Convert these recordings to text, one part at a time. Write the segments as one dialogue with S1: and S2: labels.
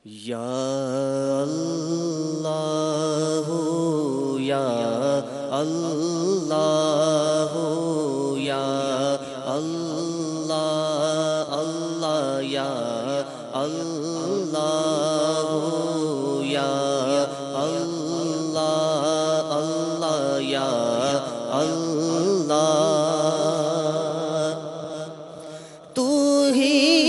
S1: یا اللہ یا اللہ یا اللہ اللہ یا اللہ یا اللہ اللہ یا اللہ تو ہی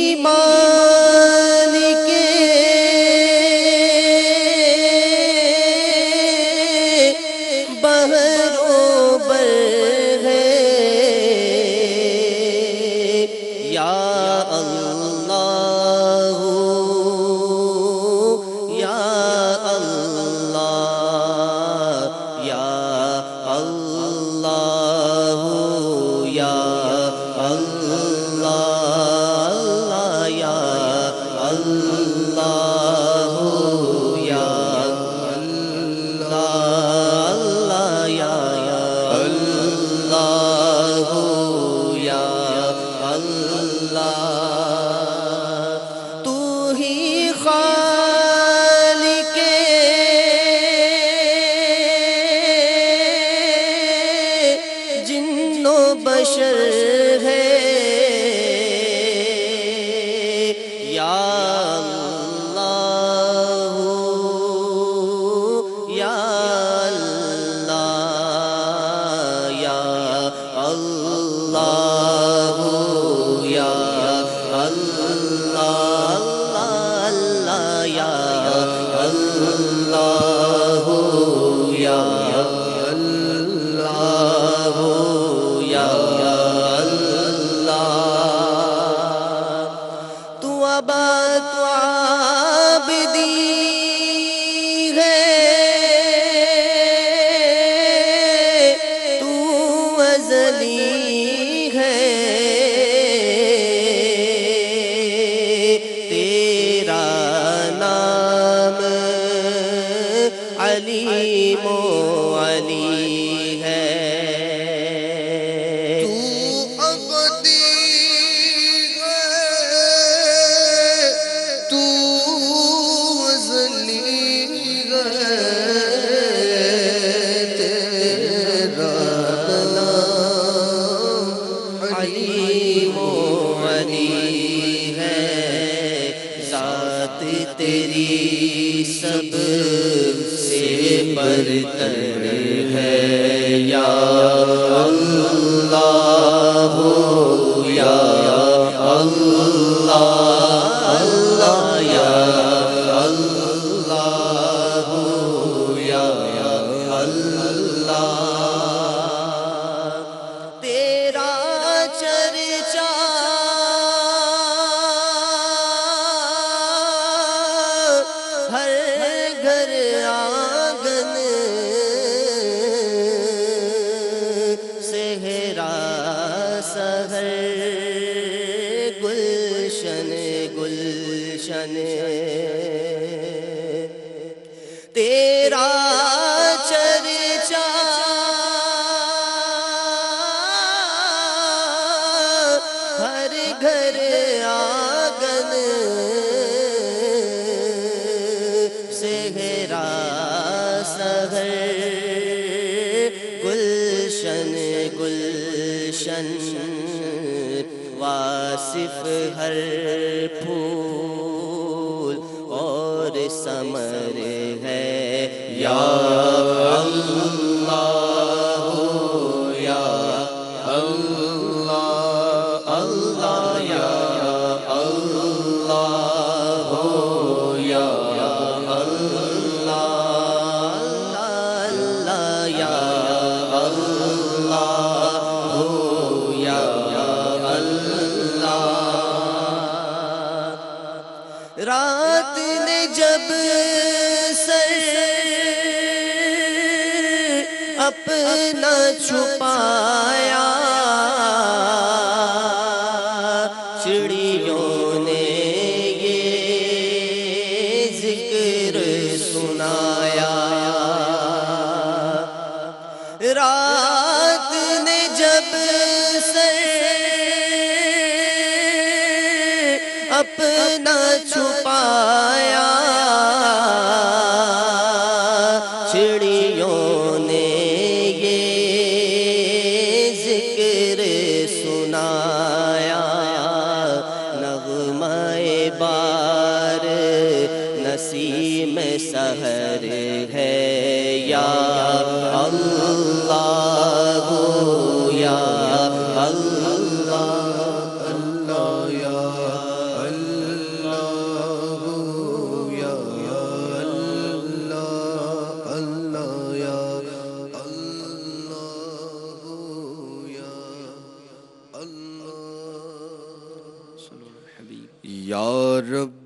S1: بشر ہے یا اللہ یا اللہ یا اللہ یا اللہ اللہ یا اللہ یا علیم و علی ہے
S2: تو ابدی ہے تو ازلی ہے تیرا نام
S1: علیم و علی ہے ذات تیری سب سے برتر ہے یا اللہ یا اللہ اللہ یا اللہ یا اللہ تیرا چرچا ہر گھر آنگن صحرا سحر گلشن گلشن تیرا چرچا ہر گھر آنگن صحرا سحر گلشن گلشن واصف ہر پھول اور ثمر ہے یا اللہ یا اللہ اللہ یا اللہ یا رات نے جب سر اپنا چھپایا چڑیوں نے یہ ذکر سنایا رات نے جب سر اپنا چھپایا نسیم سحر ہے یا اللہ یا اللہ
S2: اللہ یا اللہ یا اللہ اللہ یا اللہ یا اللہ یا رب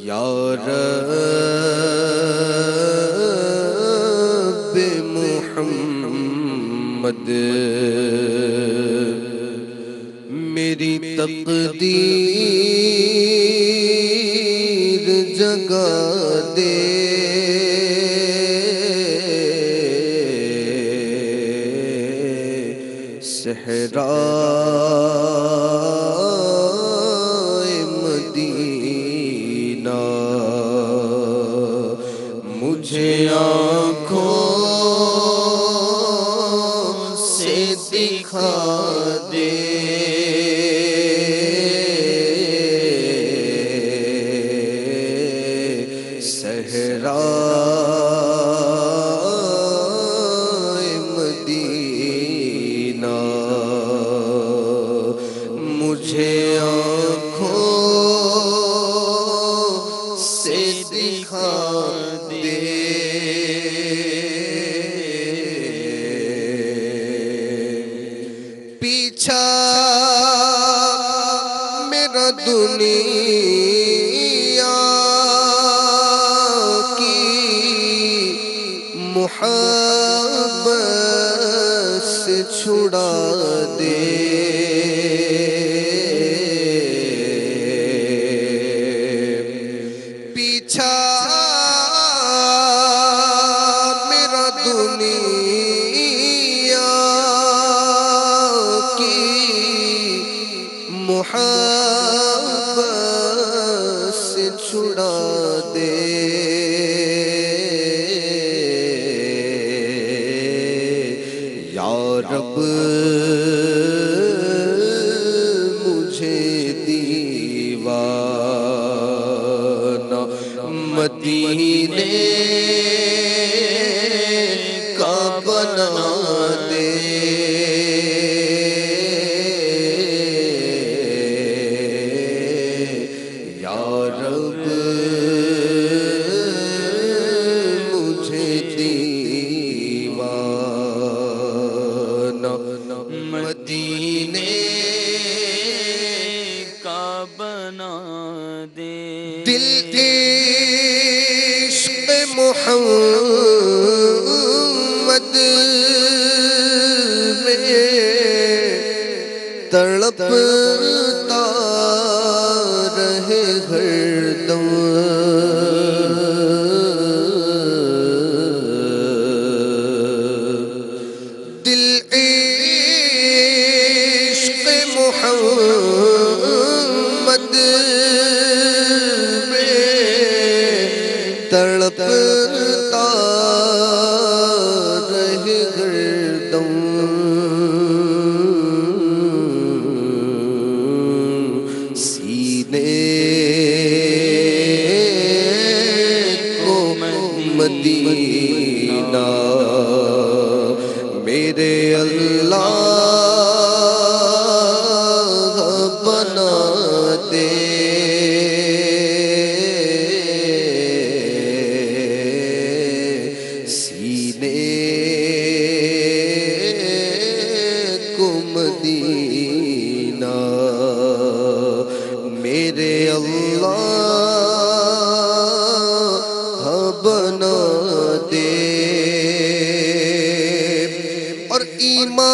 S2: یا رب محمد میری تقدیر جگا دے صحرائے مدینہ مجھے آنکھوں سے دکھا دے صحرائے مدینہ مجھے آنکھوں سے دکھا دے پیچھا میرا دنیا کی محبت سے چھڑا دے پیچھا میرا دنیا کی محبت سے چھڑا دے یا رب مجھے دیوانہ مدینے کا بنا دے یا رب مجھے دیوانہ مدینے
S1: کا بنا دے
S2: دل عشق محمد میں تڑپتا رہے ہردم دل عشق محمد میں تڑپتا رہے ہردم سینے کو مدینہ میرے اللہ بنا دے سینے کو مدینہ میرے اللہ بنا دے اور ایمان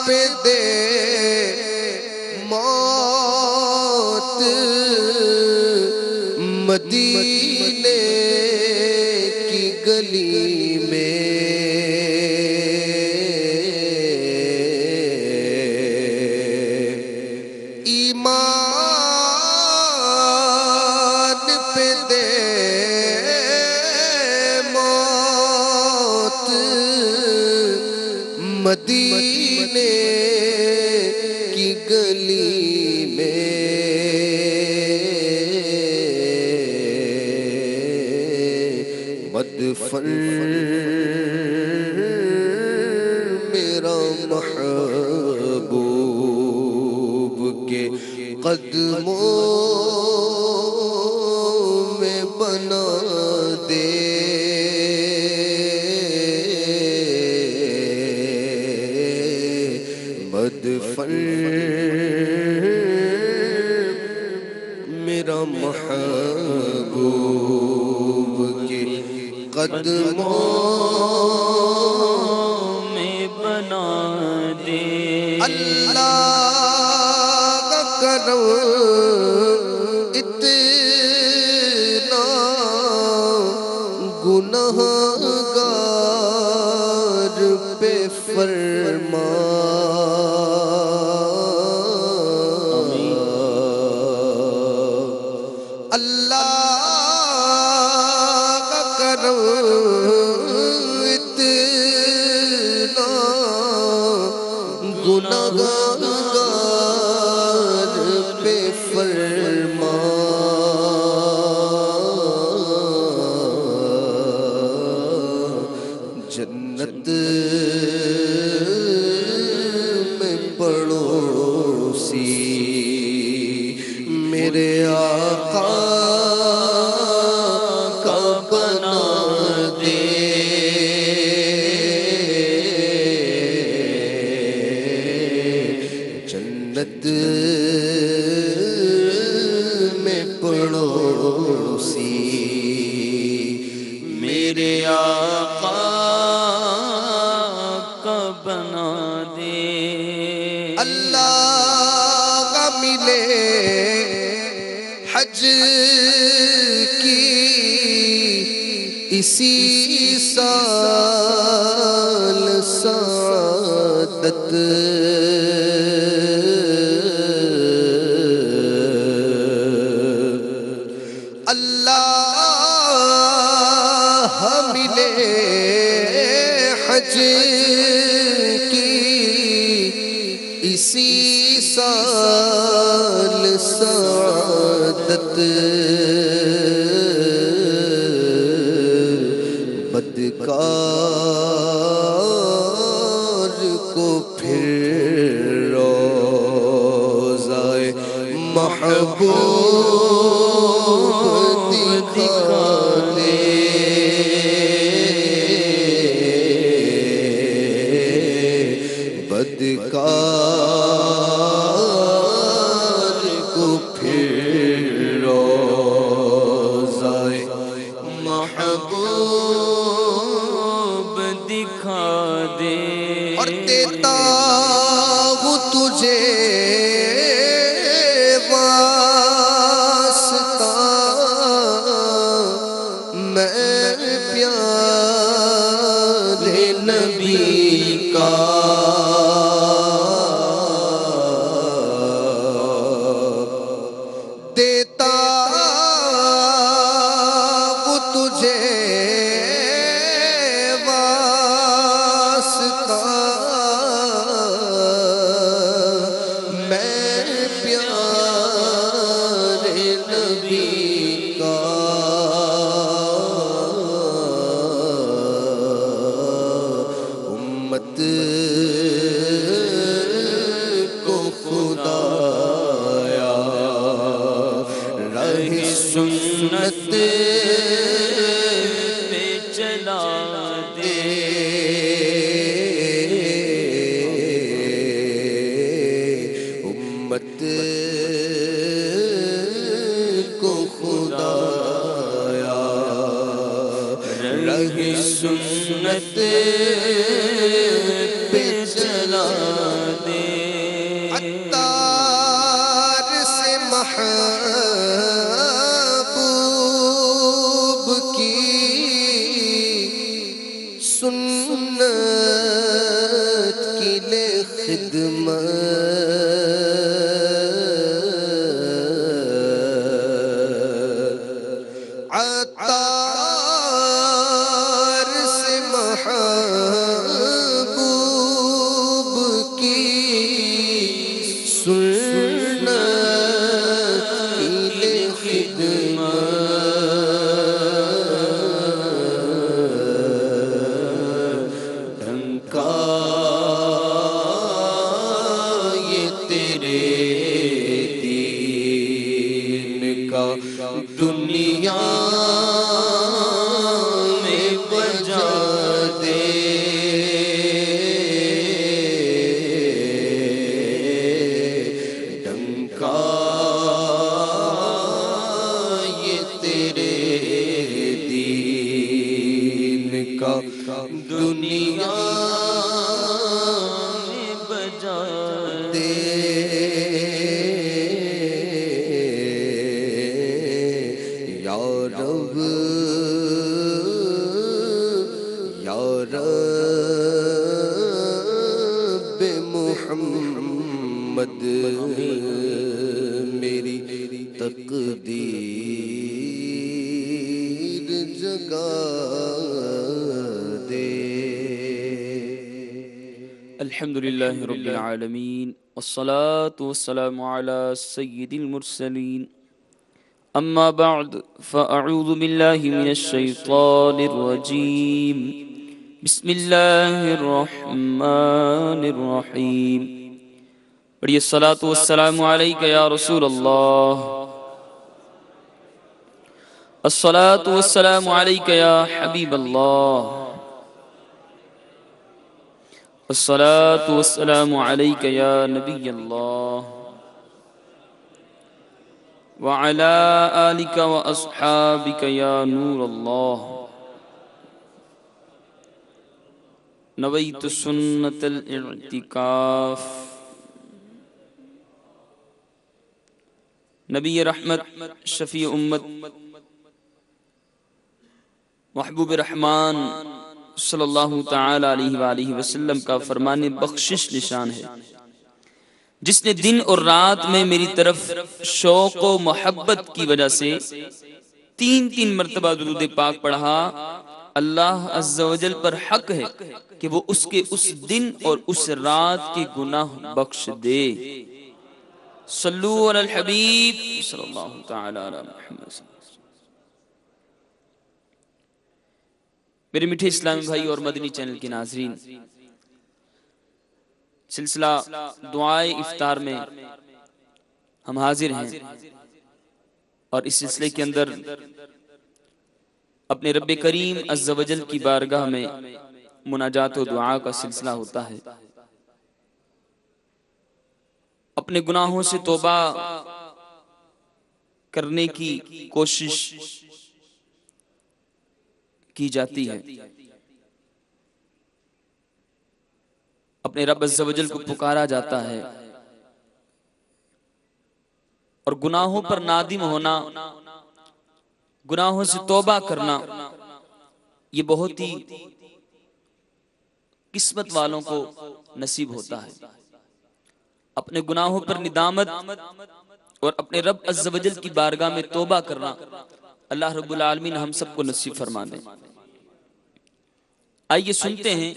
S2: پہ دے موت مدینے کی گلی میں ایمان پہ دے موت مدینے قدموں میں بنا دے مدفن میرا محبوب کے قدموں
S1: میں بنا دے
S2: اللہ کا کرم اتنا گنہگار پہ فرما اللہ کا کرم اتنا گنہگار پہ فرما جنت میں پڑوسی میرے آقا کا بنا دے جنت میں پڑوسی
S1: میرے آقا کا بنا دے
S2: اللہ کا ملے حج کی اسی سال سعادت اللہ ملے حج کی اسی سال سعادت بدکار کو پھر روضہ محبوب دکھا دے بدکار کو پھر روضہ
S1: محبوب دکھا دے
S2: اور دیتا ہوں تجھے واسطہ میں پیارے نبی کا دیتا ہوں تجھے واسطہ میں پیارے نبی کا امت کو خدایا راہ سنت
S1: پہ چلا دے
S2: امت کو خدایا
S1: راہ سنت پہ چلا دے
S2: عطار سے محبوب کی سنت کی لے خدمت عطار سے محبوب کی سنت کی لے خدمت ڈھنکا یہ تیرے دی محمد میری تقدیر جگا دے.
S1: الحمد لله رب العالمين والصلاة والسلام على سيد المرسلين أما بعد فأعوذ بالله من الشيطان الرجيم بسم الله الرحمن الرحيم. بڑی الصلاة والسلام عليك يا رسول الله. الصلاة والسلام عليك يا حبيب الله. الصلاة والسلام عليك يا نبي الله وعلى آلك وأصحابك يا نور الله. نويت سنة الاعتكاف. نبی رحمت شفیع امت محبوب رحمان صلی اللہ تعالی علیہ وآلہ وسلم کا فرمان بخشش نشان ہے. جس نے دن اور رات میں میری طرف شوق و محبت کی وجہ سے تین مرتبہ درود پاک پڑھا، اللہ عز و جل پر حق ہے کہ وہ اس کے اس دن اور اس رات کے گناہ بخش دے. صلو علی الحبیب صلی اللہ تعالی علی محمد. میرے میٹھے اسلامی بھائی اور مدنی چینل کے ناظرین، سلسلہ دعائے افطار میں ہم حاضر ہیں، اور اس سلسلے کے اندر اپنے رب کریم عز و جل کی بارگاہ میں مناجات و دعا کا سلسلہ ہوتا ہے. اپنے گناہوں سے توبہ کرنے کی کوشش کی جاتی ہے، اپنے رب عز و جل کو پکارا جاتا ہے، اور گناہوں پر نادم ہونا، گناہوں سے توبہ کرنا، یہ بہت ہی قسمت والوں کو نصیب ہوتا ہے. اپنے گناہوں پر ندامت اور اپنے رب عز و جل کی بارگاہ میں توبہ کرنا اللہ رب العالمین ہم سب کو نصیب فرما دے. آئیے سنتے ہیں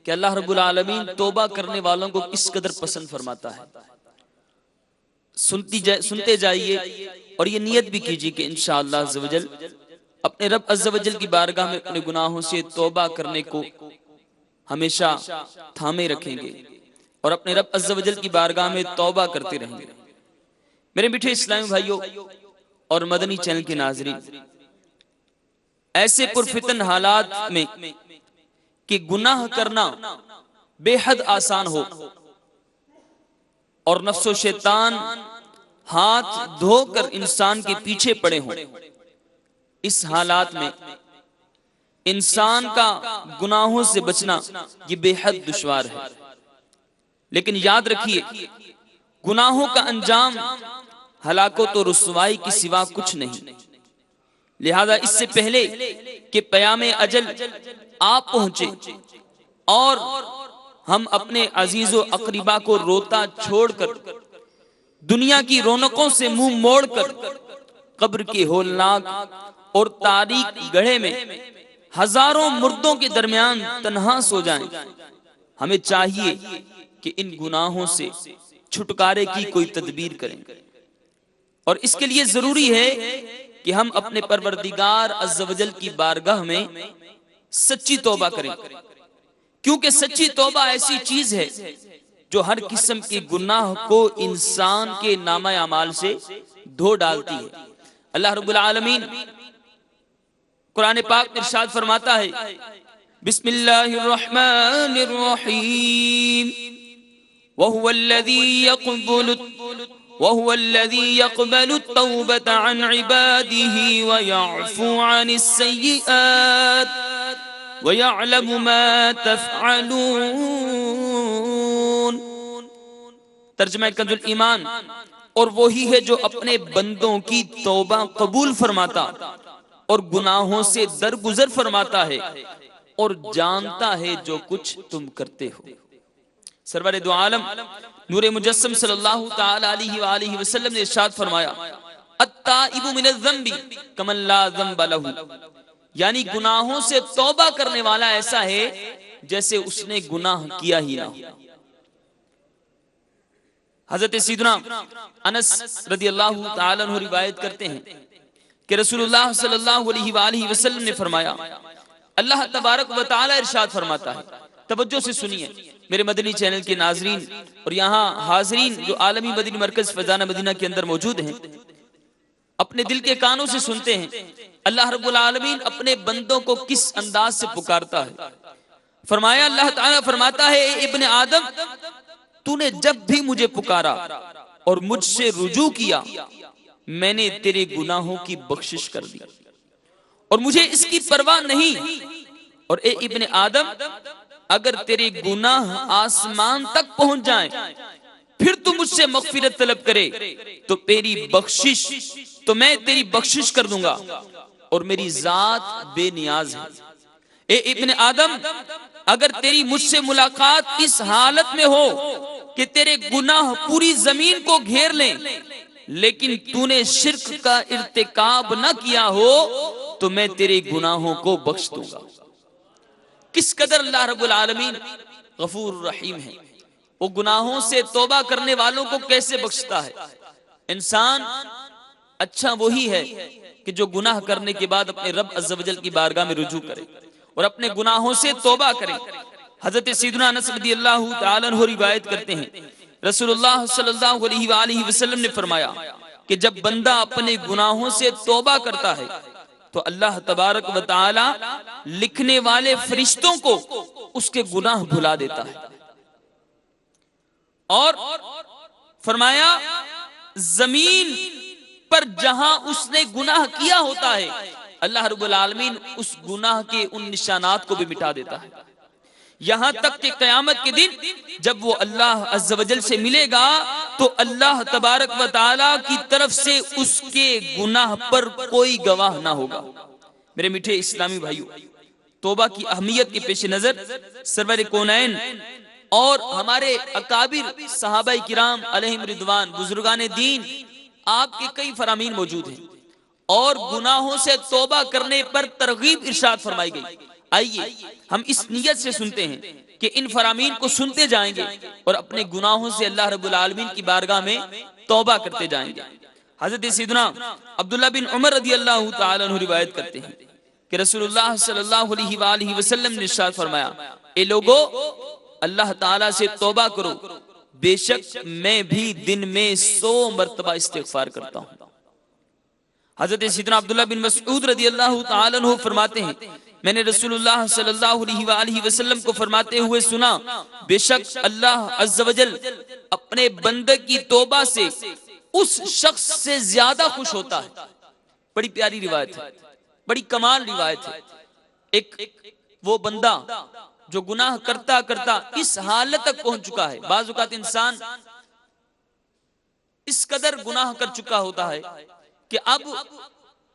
S1: کہ اللہ رب العالمین توبہ کرنے والوں کو کس قدر پسند فرماتا ہے. سنتے جائیے اور یہ نیت بھی کیجیے کہ انشاءاللہ عز و جل اپنے رب عز و جل کی بارگاہ میں اپنے گناہوں سے توبہ کرنے کو ہمیشہ تھامے رکھیں گے اور اپنے رب عز و جل کی بارگاہ میں توبہ کرتے رہیں گے. میرے میٹھے اسلامی بھائیوں اور مدنی چینل کے ناظرین، ایسے پرفتن حالات میں کہ گناہ کرنا بے حد آسان ہو اور نفس و شیطان ہاتھ دھو کر انسان کے پیچھے پڑے ہوں، اس حالات میں انسان کا گناہوں سے بچنا یہ بے حد دشوار ہے. لیکن یاد رکھیے، گناہوں کا انجام ہلاکت و رسوائی کی سوا کچھ نہیں. لہذا اس سے پہلے کہ پیام اجل آپ پہنچے اور ہم اپنے عزیز و اقربا کو روتا چھوڑ کر دنیا کی رونقوں سے منہ موڑ کر قبر کے ہولناک اور تاریک گڑھے میں ہزاروں مردوں کے درمیان تنہا سو جائیں، ہمیں چاہیے کہ ان گناہوں سے چھٹکارے کی کوئی تدبیر کریں. اور اس کے لیے ضروری ہے کہ ہم اپنے پروردگار عز و جل کی بارگاہ میں سچی توبہ کریں، کیونکہ سچی توبہ ایسی چیز ہے جو ہر قسم کے گناہ کو انسان کے نامہ اعمال سے دھو ڈالتی ہے. اللہ رب العالمین قرآن پاک میں ارشاد فرماتا ہے، بسم اللہ الرحمن الرحیم، وهو الذي يقبل التوبة عن عباده ويعفو عن السيئات ويعلم ما تفعلون. ترجمہ کنز الایمان، اور وہی ہے جو اپنے بندوں کی توبہ قبول فرماتا اور گناہوں سے درگزر فرماتا ہے اور جانتا ہے جو کچھ تم کرتے ہو. سرور دو عالم نور مجسم صلی اللہ تعالی علیہ وآلہ وسلم نے ارشاد فرمایا التائب من الذنب کمن لا ذنب لہ، یعنی گناہوں سے توبہ کرنے والا ایسا ہے جیسے اس نے گناہ کیا ہی نہ ہو۔ حضرت سیدنا انس رضی اللہ تعالیٰ عنہ روایت کرتے ہیں کہ رسول اللہ صلی اللہ علیہ وآلہ وسلم نے فرمایا، اللہ تبارک و تعالی ارشاد فرماتا ہے، توجہ سے سنیے میرے مدنی چینل کے ناظرین اور یہاں حاضرین جو عالمی مدنی مرکز فیضان مدینہ کے اندر موجود ہیں، اپنے دل کے کانوں سے سنتے ہیں اللہ رب العالمین اپنے بندوں کو کس انداز سے پکارتا ہے۔ فرمایا، اللہ تعالیٰ فرماتا ہے، اے ابن آدم، تو نے جب بھی مجھے پکارا اور مجھ سے رجوع کیا، میں نے تیرے گناہوں کی بخشش کر دی اور مجھے اس کی پرواہ نہیں، اور اے ابن آدم، اگر تیرے گناہ آسمان تک پہنچ جائیں پھر تو مجھ سے مغفرت طلب کرے تو میں تیری بخشش کر دوں گا، اور میری ذات بے نیاز ہے۔ اے ابن آدم، اگر تیری مجھ سے ملاقات اس حالت میں ہو کہ تیرے گناہ پوری زمین کو گھیر لیں لیکن تو نے شرک کا ارتکاب نہ کیا ہو تو میں تیرے گناہوں کو بخش دوں گا۔ کس قدر اللہ رب العالمین غفور رحیم ہے، وہ گناہوں سے توبہ کرنے والوں کو کیسے بخشتا ہے۔ انسان اچھا وہی ہے کہ جو گناہ کرنے کے بعد اپنے رب عز و جل کی بارگاہ میں رجوع کرے اور اپنے گناہوں سے توبہ کرے۔ حضرت سیدنا انس رضی اللہ تعالیٰ عنہ روایت کرتے ہیں، رسول اللہ صلی اللہ علیہ وآلہ وسلم نے فرمایا کہ جب بندہ اپنے گناہوں سے توبہ کرتا ہے تو اللہ تبارک و تعالی لکھنے والے فرشتوں کو اس کے گناہ بھلا دیتا ہے، اور فرمایا زمین پر جہاں اس نے گناہ کیا ہوتا ہے اللہ رب العالمین اس گناہ کے ان نشانات کو بھی مٹا دیتا ہے، یہاں تک کہ قیامت کے دن جب وہ اللہ عز و جل سے ملے گا تو اللہ تبارک و تعالی کی طرف سے اس کے گناہ پر کوئی گواہ نہ ہوگا۔ میرے میٹھے اسلامی بھائیو، توبہ کی اہمیت کے پیش نظر سرور کونین اور ہمارے اکابر صحابہ کرام علیہم رضوان بزرگان دین آپ کے کئی فرامین موجود ہیں اور گناہوں سے توبہ کرنے پر ترغیب ارشاد فرمائی گئی۔ آئیے ہم اس نیت سے سنتے ہیں کہ ان فرامین کو سنتے جائیں گے اور اپنے گناہوں سے اللہ رب العالمین کی بارگاہ میں توبہ کرتے جائیں گے۔ حضرت سیدنا عبداللہ بن عمر رضی اللہ تعالیٰ عنہ روایت کرتے ہیں کہ رسول اللہ صلی اللہ علیہ وآلہ وسلم نے ارشاد فرمایا، اے لوگو اللہ تعالیٰ سے توبہ کرو، بے شک میں بھی دن میں 100 مرتبہ استغفار کرتا ہوں۔ حضرت سیدنا عبداللہ بن مسعود رضی اللہ تعالیٰ عنہ فرماتے ہیں، میں نے رسول اللہ صلی اللہ علیہ وآلہ وسلم کو فرماتے ہوئے سنا، بے شک اللہ عز و جل اپنے بندے کی توبہ سے اس شخص سے زیادہ خوش ہوتا ہے۔ بڑی پیاری روایت ہے، بڑی کمال روایت ہے۔ ایک وہ بندہ جو گناہ کرتا کرتا اس حالت تک پہنچ چکا ہے، بعض اوقات انسان اس قدر گناہ کر چکا ہوتا ہے کہ اب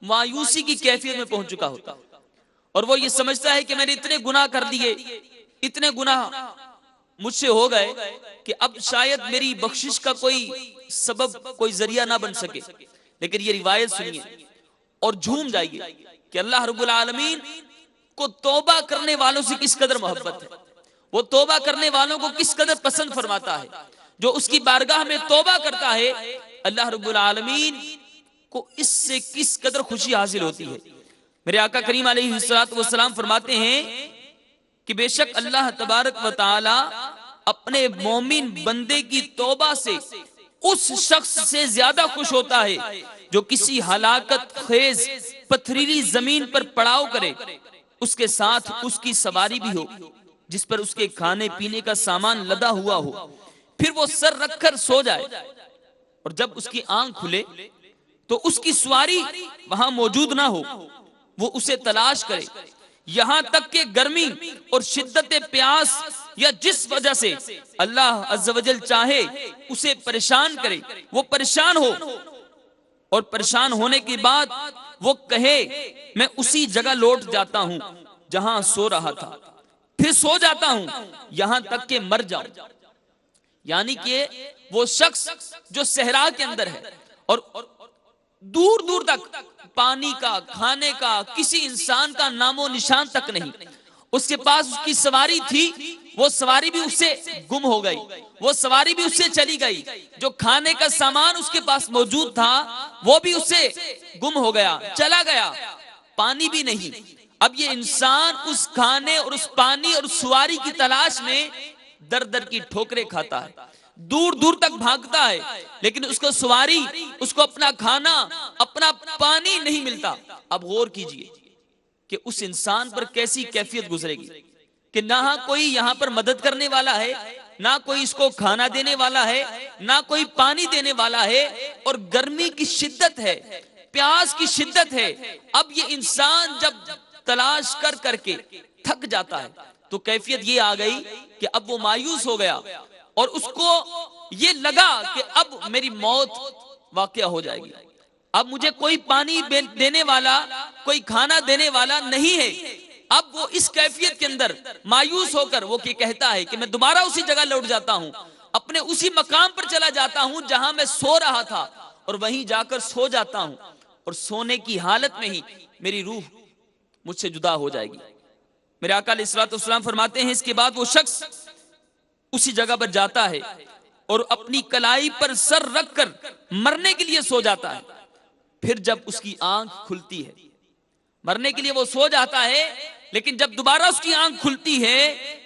S1: مایوسی کی کیفیت میں پہنچ چکا ہوتا ہے اور وہ یہ سمجھتا ہے کہ میں نے اتنے گناہ کر دیے، اتنے گناہ مجھ سے ہو گئے کہ اب شاید میری بخشش کا کوئی سبب، کوئی ذریعہ نہ بن سکے۔ لیکن یہ روایت سنیے اور جھوم جائیے کہ اللہ رب العالمین کو توبہ کرنے والوں سے کس قدر محبت ہے، وہ توبہ کرنے والوں کو کس قدر پسند فرماتا ہے۔ جو اس کی بارگاہ میں توبہ کرتا ہے اللہ رب العالمین کو اس سے کس قدر خوشی حاصل ہوتی ہے۔ میرے آقا کریم علیہ السلام فرماتے ہیں کہ بے شک اللہ تبارک و تعالی اپنے مومن بندے کی توبہ سے اس شخص سے زیادہ خوش ہوتا ہے جو کسی ہلاکت خیز پتھریلی زمین پر پڑاؤ کرے، اس کے ساتھ اس کی سواری بھی ہو جس پر اس کے کھانے پینے کا سامان لدا ہوا ہو، پھر وہ سر رکھ کر سو جائے اور جب اس کی آنکھ کھلے تو اس کی سواری وہاں موجود نہ ہو، وہ اسے تلاش کرے، یہاں تک کہ گرمی اور شدت پیاس یا جس وجہ سے اللہ عز و جل چاہے اسے پریشان کرے، وہ پریشان ہو اور پریشان ہونے کے بعد وہ کہے میں اسی جگہ لوٹ جاتا ہوں جہاں سو رہا تھا، پھر سو جاتا ہوں یہاں تک کہ مر جاؤں۔ یعنی کہ وہ شخص جو صحرا کے اندر ہے اور دور دور تک پانی کا، کھانے کا، کسی انسان کا نام و نشان تک نہیں، اس کے پاس اس کی سواری تھی، وہ سواری بھی اس سے گم ہو گئی، وہ سواری بھی اس سے چلی گئی، جو کھانے کا سامان اس کے پاس موجود تھا وہ بھی اس سے گم ہو گیا، چلا گیا، پانی بھی نہیں۔ اب یہ انسان اس کھانے اور اس پانی اور اس سواری کی تلاش میں در در کی ٹھوکریں کھاتا ہے، دور دور تک بھاگتا ہے، لیکن اس کو سواری، اس کو اپنا کھانا، اپنا پانی نہیں ملتا۔ اب غور کیجئے کہ اس انسان پر کیسی کیفیت گزرے گی کہ نہ کوئی یہاں پر مدد کرنے والا ہے، نہ کوئی اس کو کھانا دینے والا ہے، نہ کوئی پانی دینے والا ہے، اور گرمی کی شدت ہے، پیاس کی شدت ہے۔ اب یہ انسان جب تلاش کر کر کے تھک جاتا ہے تو کیفیت یہ آ گئی کہ اب وہ مایوس ہو گیا اور اس کو یہ لگا کہ اب میری موت واقعہ ہو جائے گی، اب مجھے کوئی پانی دینے والا، کوئی کھانا دینے والا نہیں ہے۔ اب وہ اس کیفیت کے اندر مایوس ہو کر وہ کہتا ہے کہ میں دوبارہ اسی جگہ لوٹ جاتا ہوں، اپنے اسی مقام پر چلا جاتا ہوں جہاں میں سو رہا تھا، اور وہیں جا کر سو جاتا ہوں، اور سونے کی حالت میں ہی میری روح مجھ سے جدا ہو جائے گی۔ میرے آقا علیہ الصلوۃ والسلام فرماتے ہیں اس کے بعد وہ شخص اسی جگہ پر جاتا ہے اور اپنی کلائی پر سر رکھ کر مرنے کے لیے سو جاتا ہے۔ پھر جب اس کی آنکھ کھلتی ہے، مرنے کے لیے وہ سو جاتا ہے، لیکن جب دوبارہ اس کی آنکھ کھلتی ہے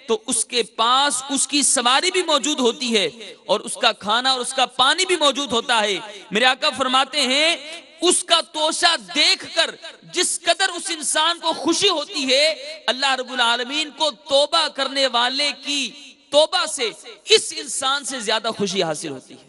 S1: تو اس کے پاس اس کی سواری بھی موجود ہوتی ہے اور اس کا کھانا اور اس کا پانی بھی موجود ہوتا ہے۔ میرے آقا فرماتے ہیں اس کا توشہ دیکھ کر جس قدر اس انسان کو خوشی ہوتی ہے، اللہ رب العالمین کو توبہ کرنے والے کی توبہ سے اس انسان سے زیادہ خوشی حاصل ہوتی ہے۔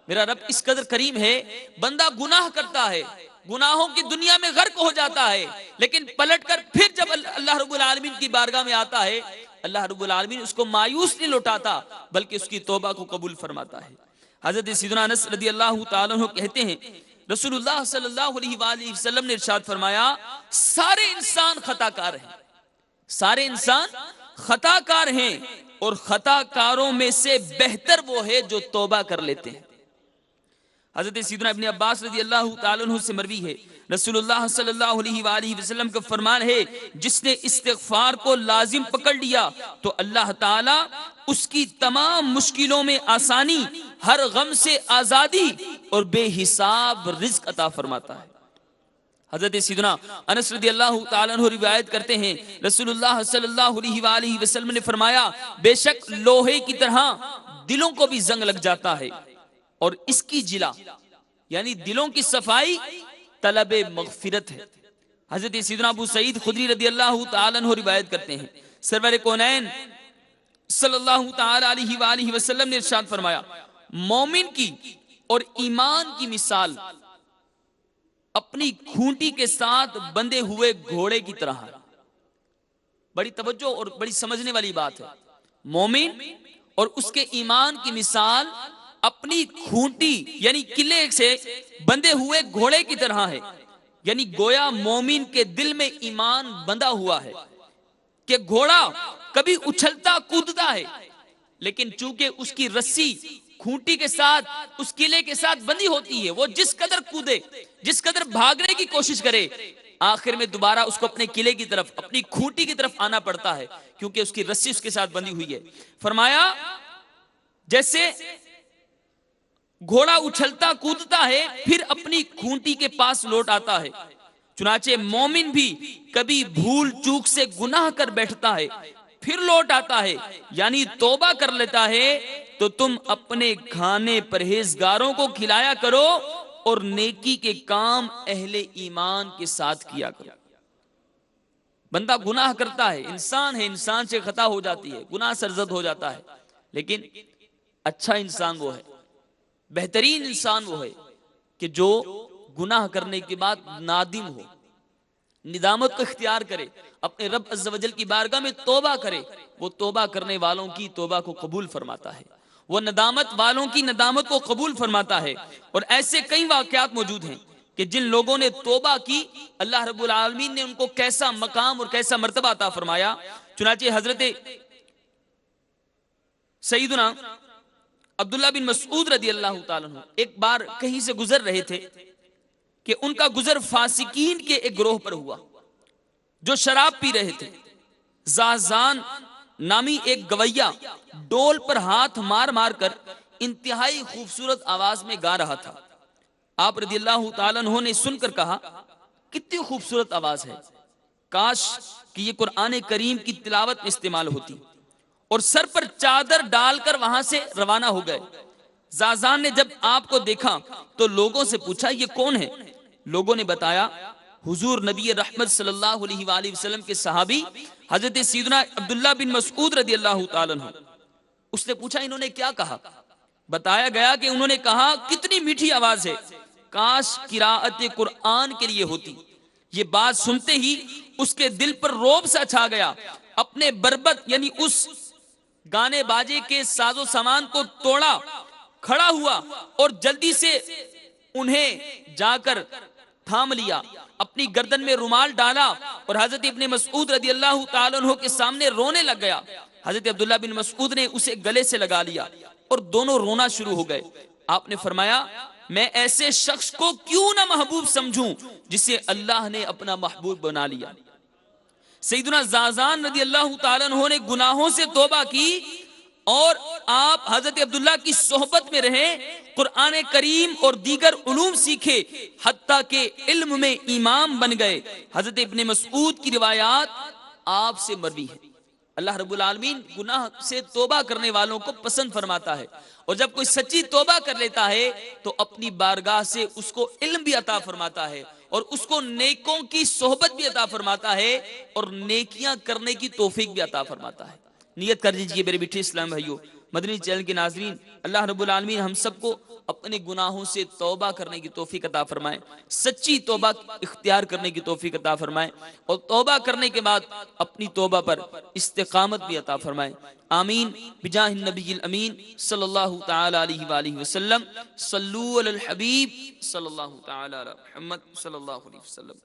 S1: میرا رب اس قدر کریم ہے، بندہ گناہ کرتا ہے، گناہوں کی دنیا میں غرق ہو جاتا ہے، لیکن پلٹ کر پھر جب اللہ رب العالمین کی بارگاہ میں آتا ہے، اللہ رب العالمین اس کو مایوس نہیں لوٹاتا بلکہ اس کی توبہ کو قبول فرماتا ہے۔ حضرت سیدنا انس رضی اللہ تعالیٰ عنہ کہتے ہیں رسول اللہ صلی اللہ علیہ وآلہ وسلم نے ارشاد فرمایا سارے انسان خطا کار ہیں، سارے انسان خطا کار ہیں، اور خطا کاروں میں سے بہتر وہ ہے جو توبہ کر لیتے ہیں۔ حضرت سیدنا ابن عباس رضی اللہ تعالیٰ عنہ سے مروی ہے رسول اللہ صلی اللہ علیہ وآلہ وسلم کا فرمان ہے جس نے استغفار کو لازم پکڑ لیا تو اللہ تعالیٰ اس کی تمام مشکلوں میں آسانی، ہر غم سے آزادی اور بے حساب رزق عطا فرماتا ہے۔ حضرت سیدنا انس رضی اللہ تعالیٰ عنہ روایت کرتے ہیں رسول اللہ صلی اللہ علیہ وآلہ وسلم نے فرمایا بے شک لوہے کی طرح دلوں کو بھی زنگ لگ جاتا ہے، اور اس کی جلا یعنی دلوں کی صفائی طلب مغفرت ہے۔ حضرت سیدنا ابو سعید خدری رضی اللہ تعالیٰ عنہ روایت کرتے ہیں سرور کونین صلی اللہ تعالیٰ علیہ وآلہ وسلم نے ارشاد فرمایا مومن کی اور ایمان کی مثال اپنی کھونٹی کے ساتھ بندھے ہوئے گھوڑے کی طرح ہے۔ بڑی توجہ اور بڑی سمجھنے والی بات ہے۔ مومن اور اس کے ایمان کی مثال اپنی کھونٹی یعنی قلعے سے بندھے ہوئے گھوڑے کی طرح ہے، یعنی گویا مومن کے دل میں ایمان بندھا ہوا ہے کہ گھوڑا کبھی اچھلتا کودتا ہے، لیکن چونکہ اس کی رسی کھونٹی کے ساتھ اس قلعے کے ساتھ بندھی ہوتی ہے، وہ جس قدر کودے، جس قدر بھاگنے کی کوشش کرے، آخر میں دوبارہ اس کو اپنے قلعے کی طرف، اپنی کھونٹی کی طرف آنا پڑتا ہے کیونکہ اس کی رسی اس کے ساتھ بندھی ہوئی ہے۔ فرمایا جیسے گھوڑا اچھلتا کودتا ہے پھر اپنی کھونٹی کے پاس لوٹ آتا ہے، چنانچہ مومن بھی کبھی بھول چوک سے گناہ کر بیٹھتا ہے پھر لوٹ آتا ہے، یعنی توبہ کر لیتا ہے تو تم اپنے کھانے پرہیزگاروں کو کھلایا کرو اور نیکی کے کام اہل ایمان کے ساتھ کیا کرو۔ بندہ گناہ کرتا ہے، انسان ہے، انسان سے خطا ہو جاتی ہے، گناہ سرزد ہو جاتا ہے، لیکن اچھا انسان وہ ہے، بہترین انسان وہ ہے کہ جو گناہ کرنے کے بعد نادم ہو، ندامت کو اختیار کرے، اپنے رب عز و جل کی بارگاہ میں توبہ کرے۔ وہ توبہ کرنے والوں کی توبہ کو قبول فرماتا ہے، وہ ندامت والوں کی ندامت کو قبول فرماتا ہے۔ اور ایسے کئی واقعات موجود ہیں کہ جن لوگوں نے توبہ کی اللہ رب العالمین نے ان کو کیسا مقام اور کیسا مرتبہ عطا فرمایا۔ چنانچہ حضرت سیدنا عبداللہ بن مسعود رضی اللہ تعالیٰ عنہ ایک بار کہیں سے گزر رہے تھے کہ ان کا گزر فاسقین کے ایک گروہ پر ہوا جو شراب پی رہے تھے. زازان نامی ایک گویا ڈول پر ہاتھ مار مار کر انتہائی خوبصورت آواز میں گا رہا تھا. آپ رضی اللہ تعالیٰ عنہ نے سن کر کہا کتنی خوبصورت آواز ہے، کاش کہ یہ قرآن کریم کی تلاوت میں استعمال ہوتی، اور سر پر چادر ڈال کر وہاں سے روانہ ہو گئے. زازان نے جب آپ کو دیکھا تو لوگوں سے پوچھا یہ کون ہے؟ لوگوں نے بتایا حضور نبی رحمت صلی اللہ علیہ وآلہ وسلم کے صحابی حضرت سیدنا عبداللہ بن مسعود رضی اللہ تعالیٰ عنہ. اس نے پوچھا انہوں نے کیا کہا؟ بتایا گیا کہ انہوں نے کہا کتنی میٹھی آواز ہے، کاش قراءت قرآن کے لیے ہوتی. یہ بات سنتے ہی اس کے دل پر روب سا چھا گیا. اپنے بربط یعنی اس گانے باجے کے ساز و سامان کو توڑا، کھڑا ہوا اور جلدی سے انہیں جا کر تھام لیا، اپنی گردن میں رومال ڈالا اور حضرت ابن مسعود رضی اللہ تعالیٰ عنہ کے سامنے رونے لگ گیا. حضرت عبداللہ بن مسعود نے اسے گلے سے لگا لیا اور دونوں رونا شروع ہو گئے. آپ نے فرمایا میں ایسے شخص کو کیوں نہ محبوب سمجھوں جسے اللہ نے اپنا محبوب بنا لیا. سیدنا زازان رضی اللہ تعالیٰ عنہ نے گناہوں سے توبہ کی اور آپ حضرت عبداللہ کی صحبت میں رہے، قرآن کریم اور دیگر علوم سیکھے، حتیٰ کہ علم میں امام بن گئے. حضرت ابن مسعود کی روایات آپ سے مروی ہے. اللہ رب العالمین گناہ سے توبہ کرنے والوں کو پسند فرماتا ہے، اور جب کوئی سچی توبہ کر لیتا ہے تو اپنی بارگاہ سے اس کو علم بھی عطا فرماتا ہے اور اس کو نیکوں کی صحبت بھی عطا فرماتا ہے اور نیکیاں کرنے کی توفیق بھی عطا فرماتا ہے. نیت کر دیجئے میرے میٹھے اسلام بھائیو، مدنی چینل کے ناظرین، اللہ رب العالمین ہم سب کو اپنے گناہوں سے توبہ کرنے کی توفیق عطا فرمائے، سچی توبہ اختیار کرنے کی توفیق عطا فرمائے، اور توبہ کرنے کے بعد اپنی توبہ پر استقامت بھی عطا فرمائے. آمین بجاہ النبی الامین صلی اللہ تعالی علیہ وآلہ وسلم. صلو علی الحبیب صلی اللہ تعالی علی محمد صلی اللہ علیہ وسلم.